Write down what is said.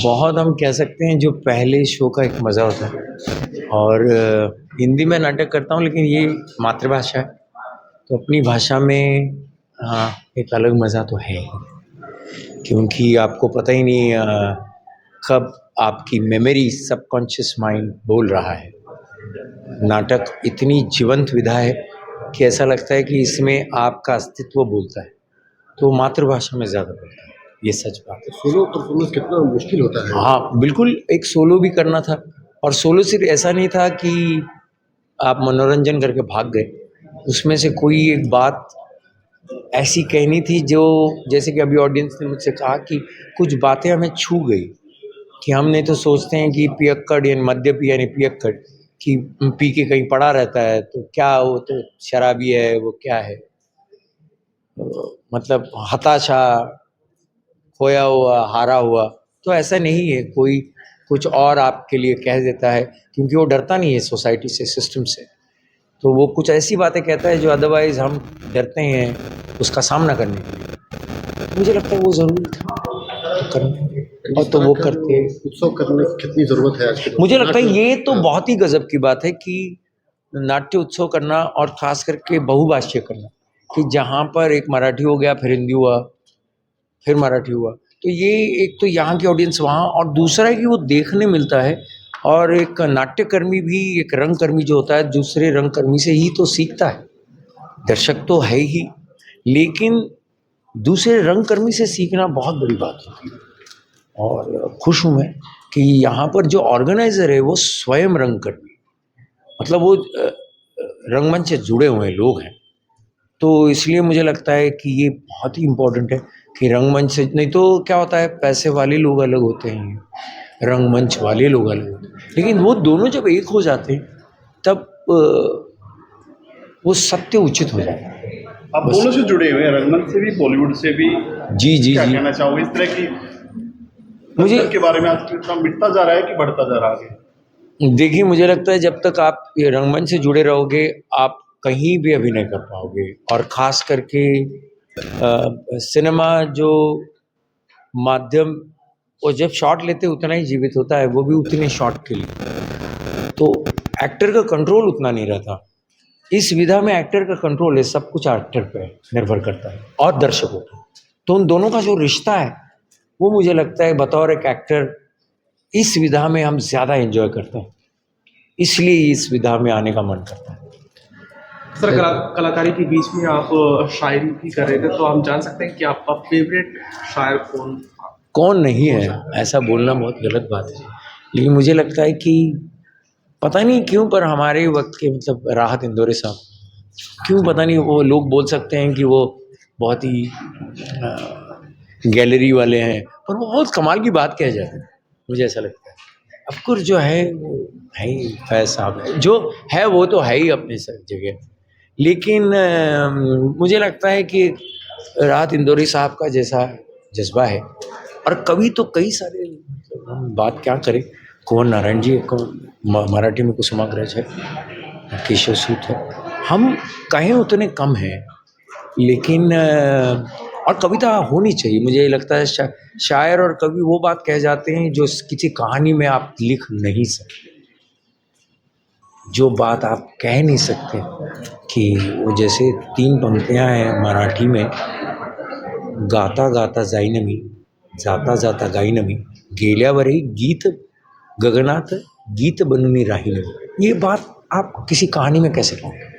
बहुत हम कह सकते हैं जो पहले शो का एक मज़ा होता है और हिंदी में नाटक करता हूँ लेकिन ये मातृभाषा है तो अपनी भाषा में हाँ एक अलग मज़ा तो है ही क्योंकि आपको पता ही नहीं कब आपकी मेमोरी सबकॉन्शियस माइंड बोल रहा है। नाटक इतनी जीवंत विधा है कि ऐसा लगता है कि इसमें आपका अस्तित्व बोलता है तो मातृभाषा में ज़्यादा बोलता है, ये सच बात है। सोलो परफॉर्मेंस कितना मुश्किल होता है? हाँ बिल्कुल, एक सोलो भी करना था और सोलो सिर्फ ऐसा नहीं था कि आप मनोरंजन करके भाग गए, उसमें से कोई एक बात ऐसी कहनी थी जो जैसे कि अभी ऑडियंस ने मुझसे कहा कि कुछ बातें हमें छू गई कि हम नहीं तो सोचते हैं कि पियक्कड़ यानी मद्यपी यानी पियक्कड़ कि पी के कहीं पड़ा रहता है तो क्या वो तो शराबी है, वो क्या है, मतलब हताशा, खोया हुआ, हारा हुआ। तो ऐसा नहीं है, कोई कुछ और आपके लिए कह देता है क्योंकि वो डरता नहीं है सोसाइटी से, सिस्टम से, तो वो कुछ ऐसी बातें कहता है जो अदरवाइज हम डरते हैं उसका सामना करने के लिए। मुझे लगता है वो ज़रूरी था तो करने और तो वो करते। उत्सव करने की कितनी ज़रूरत है आज के दौर में? मुझे लगता है ये तो बहुत ही गजब की बात है कि नाट्य उत्सव करना और खास करके बहुभाषीय करना, कि जहाँ पर एक मराठी हो गया, फिर हिंदी हुआ, फिर मराठी हुआ, तो ये एक तो यहाँ की ऑडियंस वहाँ, और दूसरा है कि वो देखने मिलता है। और एक नाट्यकर्मी भी, एक रंगकर्मी जो होता है दूसरे रंगकर्मी से ही तो सीखता है। दर्शक तो है ही, लेकिन दूसरे रंगकर्मी से सीखना बहुत बड़ी बात होती है। और खुश हूँ मैं कि यहाँ पर जो ऑर्गेनाइज़र है वो स्वयं रंगकर्मी, मतलब वो रंगमंच से जुड़े हुए लोग हैं। तो इसलिए मुझे लगता है कि ये बहुत ही इम्पोर्टेंट है कि रंगमंच से, नहीं तो क्या होता है पैसे वाले लोग अलग होते हैं, रंगमंच वाले लोग अलग होते हैं, लेकिन वो दोनों जब एक हो जाते हैं तब वो सत्य उचित हो जाता है। आप दोनों से जुड़े हुए हैं, रंगमंच से भी, बॉलीवुड से भी। जी जी क्या जी, कहना चाहोगे इस तरह की मुझे के बारे में? आज इतना मिटता जा रहा है कि बढ़ता जा रहा है आगे? देखिए, मुझे लगता है जब तक आप ये रंगमंच से जुड़े रहोगे आप कहीं भी अभिनय कर पाओगे, और ख़ास करके सिनेमा जो माध्यम, वो जब शॉट लेते उतना ही जीवित होता है, वो भी उतने शॉट के लिए, तो एक्टर का कंट्रोल उतना नहीं रहता। इस विधा में एक्टर का कंट्रोल है, सब कुछ एक्टर पे निर्भर करता है और दर्शकों पर। तो उन दोनों का जो रिश्ता है वो मुझे लगता है बतौर एक एक्टर इस विधा में हम ज़्यादा एंजॉय करते हैं, इसलिए इस विधा में आने का मन करता है। सर, कलाकारी के बीच में आप शायरी भी कर रहे थे, तो हम जान सकते हैं कि आपका फेवरेट शायर कौन नहीं है? ऐसा बोलना बहुत गलत बात है, लेकिन मुझे लगता है कि पता नहीं क्यों, पर हमारे वक्त के मतलब राहत इंदौरी साहब, क्यों पता नहीं, वो लोग बोल सकते हैं कि वो बहुत ही गैलरी वाले हैं, पर वो बहुत कमाल की बात कह जाते हैं, मुझे ऐसा लगता है। अफकोर्स जो है वो है ही, फैज़ साहब है जो है, वो तो है ही अपनी जगह, लेकिन मुझे लगता है कि राहत इंदौरी साहब का जैसा जज्बा है, और कवि तो कई सारे, मतलब हम बात क्या करें, कुंवर नारायण जी को मराठी में कुसुमाग्रज है, केशव सूत है, हम कहें उतने कम हैं, लेकिन और कविता होनी चाहिए। मुझे लगता है शायर और कवि वो बात कह जाते हैं जो किसी कहानी में आप लिख नहीं सकते, जो बात आप कह नहीं सकते, कि वो जैसे 3 पंक्तियां हैं मराठी में, गाता गाता जाईन जाता जाता गाईन गेल्यावरही गीत गगनात गीत बनूनी राहीन, ये बात आप किसी कहानी में कैसे कहोगे?